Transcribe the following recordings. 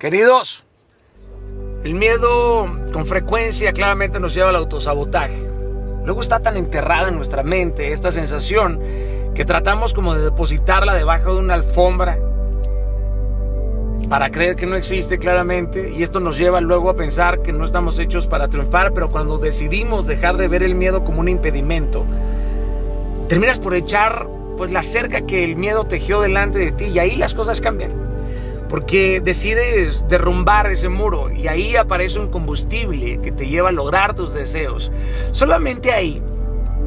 Queridos, el miedo con frecuencia claramente nos lleva al autosabotaje. Luego está tan enterrada en nuestra mente esta sensación que tratamos como de depositarla debajo de una alfombra para creer que no existe claramente, y esto nos lleva luego a pensar que no estamos hechos para triunfar. Pero cuando decidimos dejar de ver el miedo como un impedimento, terminas por echar la cerca que el miedo tejió delante de ti, y ahí las cosas cambian. Porque decides derrumbar ese muro y ahí aparece un combustible que te lleva a lograr tus deseos. Solamente ahí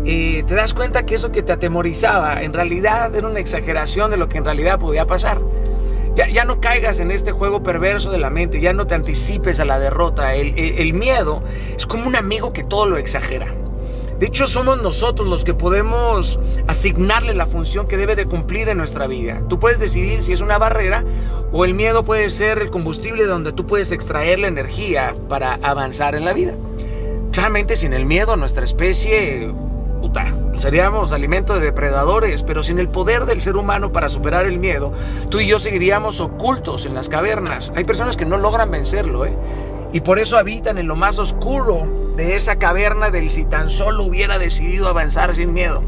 te das cuenta que eso que te atemorizaba en realidad era una exageración de lo que en realidad podía pasar. Ya no caigas en este juego perverso de la mente, ya no te anticipes a la derrota. El miedo es como un amigo que todo lo exagera. De hecho, somos nosotros los que podemos asignarle la función que debe de cumplir en nuestra vida. Tú puedes decidir si es una barrera o el miedo puede ser el combustible donde tú puedes extraer la energía para avanzar en la vida. Claramente, sin el miedo, nuestra especie seríamos alimento de depredadores, pero sin el poder del ser humano para superar el miedo, tú y yo seguiríamos ocultos en las cavernas. Hay personas que no logran vencerlo, y por eso habitan en lo más oscuro de esa caverna del si tan solo hubiera decidido avanzar sin miedo.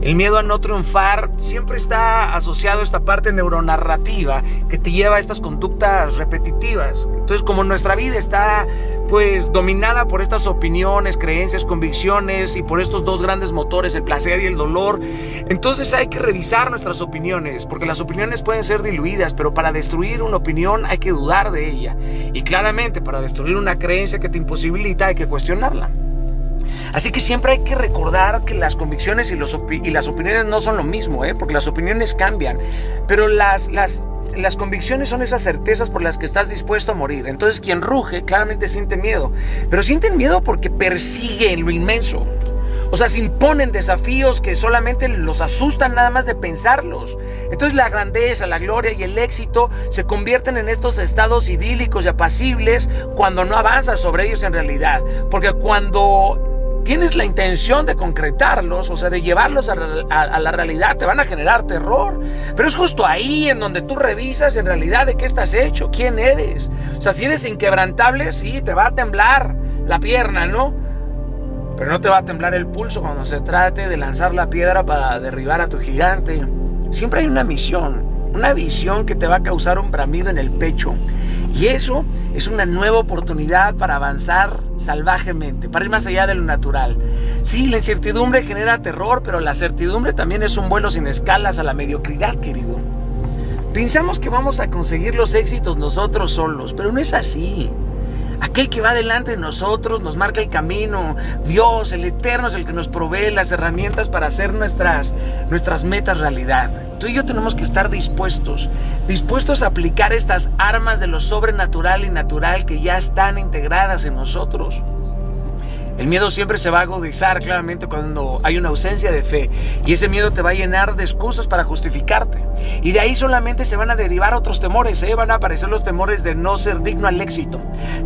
El miedo a no triunfar siempre está asociado a esta parte neuronarrativa que te lleva a estas conductas repetitivas. Entonces, como nuestra vida está dominada por estas opiniones, creencias, convicciones y por estos dos grandes motores, el placer y el dolor, entonces hay que revisar nuestras opiniones, porque las opiniones pueden ser diluidas, pero para destruir una opinión hay que dudar de ella. Y claramente, para destruir una creencia que te imposibilita hay que cuestionarla. Así que siempre hay que recordar que las convicciones y las opiniones no son lo mismo, porque las opiniones cambian, pero las convicciones son esas certezas por las que estás dispuesto a morir. Entonces, quien ruge claramente siente miedo, pero sienten miedo porque persiguen lo inmenso. O sea, se imponen desafíos que solamente los asustan nada más de pensarlos. Entonces la grandeza, la gloria y el éxito se convierten en estos estados idílicos y apacibles cuando no avanzas sobre ellos en realidad. Porque cuando tienes la intención de concretarlos, o sea, de llevarlos a la realidad, te van a generar terror. Pero es justo ahí en donde tú revisas en realidad de qué estás hecho, quién eres. O sea, si eres inquebrantable, sí, te va a temblar la pierna, ¿no? Pero no te va a temblar el pulso cuando se trate de lanzar la piedra para derribar a tu gigante. Siempre hay una misión, una visión que te va a causar un bramido en el pecho. Y eso es una nueva oportunidad para avanzar salvajemente, para ir más allá de lo natural. Sí, la incertidumbre genera terror, pero la certidumbre también es un vuelo sin escalas a la mediocridad, querido. Pensamos que vamos a conseguir los éxitos nosotros solos, pero no es así. Aquel que va delante de nosotros nos marca el camino. Dios, el Eterno, es el que nos provee las herramientas para hacer nuestras metas realidad. Tú y yo tenemos que estar dispuestos a aplicar estas armas de lo sobrenatural y natural que ya están integradas en nosotros. El miedo siempre se va a agudizar claramente cuando hay una ausencia de fe, y ese miedo te va a llenar de excusas para justificarte, y de ahí solamente se van a derivar otros temores, van a aparecer los temores de no ser digno al éxito,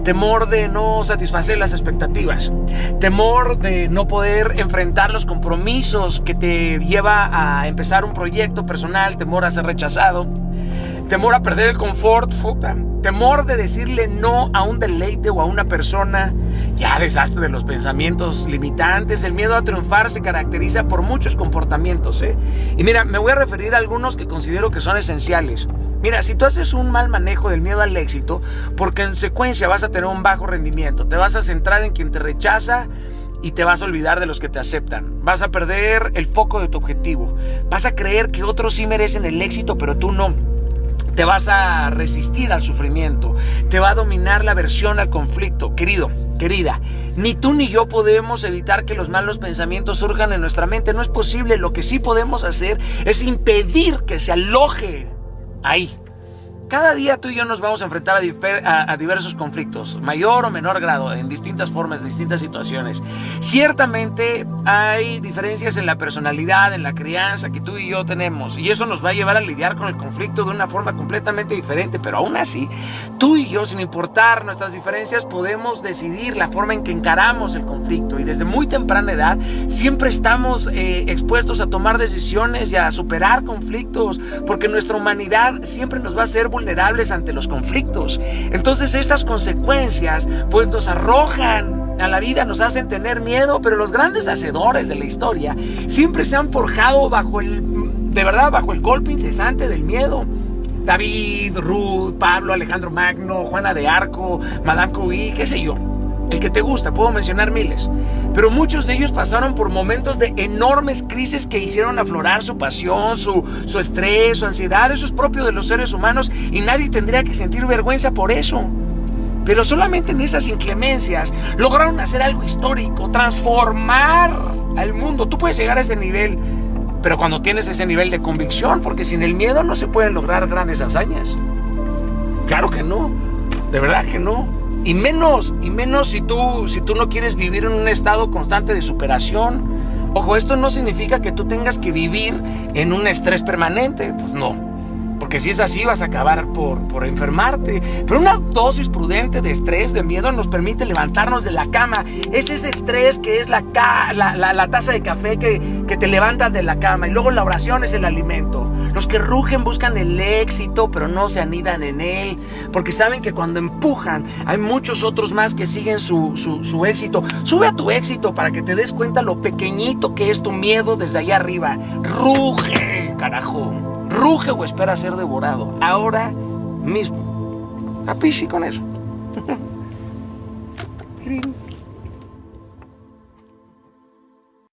temor de no satisfacer las expectativas, temor de no poder enfrentar los compromisos que te lleva a empezar un proyecto personal, temor a ser rechazado, temor a perder el confort, temor de decirle no a un deleite o a una persona. Ya deshazte de los pensamientos limitantes. El miedo a triunfar se caracteriza por muchos comportamientos, Y mira, me voy a referir a algunos que considero que son esenciales. Mira, si tú haces un mal manejo del miedo al éxito, por consecuencia vas a tener un bajo rendimiento. Te vas a centrar en quien te rechaza y te vas a olvidar de los que te aceptan. Vas a perder el foco de tu objetivo. Vas a creer que otros sí merecen el éxito, pero tú no. Te vas a resistir al sufrimiento. Te va a dominar la aversión al conflicto. Querido, querida, ni tú ni yo podemos evitar que los malos pensamientos surjan en nuestra mente. No es posible. Lo que sí podemos hacer es impedir que se aloje ahí. Cada día tú y yo nos vamos a enfrentar a diversos conflictos, mayor o menor grado, en distintas formas, distintas situaciones. Ciertamente hay diferencias en la personalidad, en la crianza que tú y yo tenemos, y eso nos va a llevar a lidiar con el conflicto de una forma completamente diferente, pero aún así, tú y yo, sin importar nuestras diferencias, podemos decidir la forma en que encaramos el conflicto, y desde muy temprana edad siempre estamos expuestos a tomar decisiones y a superar conflictos, porque nuestra humanidad siempre nos va a hacer vulnerables ante los conflictos. Entonces estas consecuencias pues nos arrojan a la vida, nos hacen tener miedo, pero los grandes hacedores de la historia siempre se han forjado bajo el golpe incesante del miedo. David, Ruth, Pablo, Alejandro Magno, Juana de Arco, Madame Curie, qué sé yo. El que te gusta, puedo mencionar miles. Pero muchos de ellos pasaron por momentos de enormes crisis que hicieron aflorar su pasión, su estrés, su ansiedad. Eso es propio de los seres humanos y nadie tendría que sentir vergüenza por eso. Pero solamente en esas inclemencias lograron hacer algo histórico, transformar al mundo. Tú puedes llegar a ese nivel, pero cuando tienes ese nivel de convicción, porque sin el miedo no se pueden lograr grandes hazañas. Claro que no, de verdad que no. Y menos si tú no quieres vivir en un estado constante de superación. Ojo, esto no significa que tú tengas que vivir en un estrés permanente. Pues no. Porque si es así vas a acabar por enfermarte. Pero una dosis prudente de estrés, de miedo, nos permite levantarnos de la cama. Es ese estrés que es la taza de café que te levanta de la cama. Y luego la oración es el alimento. Los que rugen buscan el éxito, pero no se anidan en él. Porque saben que cuando empujan, hay muchos otros más que siguen su éxito. Sube a tu éxito para que te des cuenta lo pequeñito que es tu miedo desde allá arriba. Ruge, carajo. Ruge o espera ser devorado ahora mismo. A pichi con eso.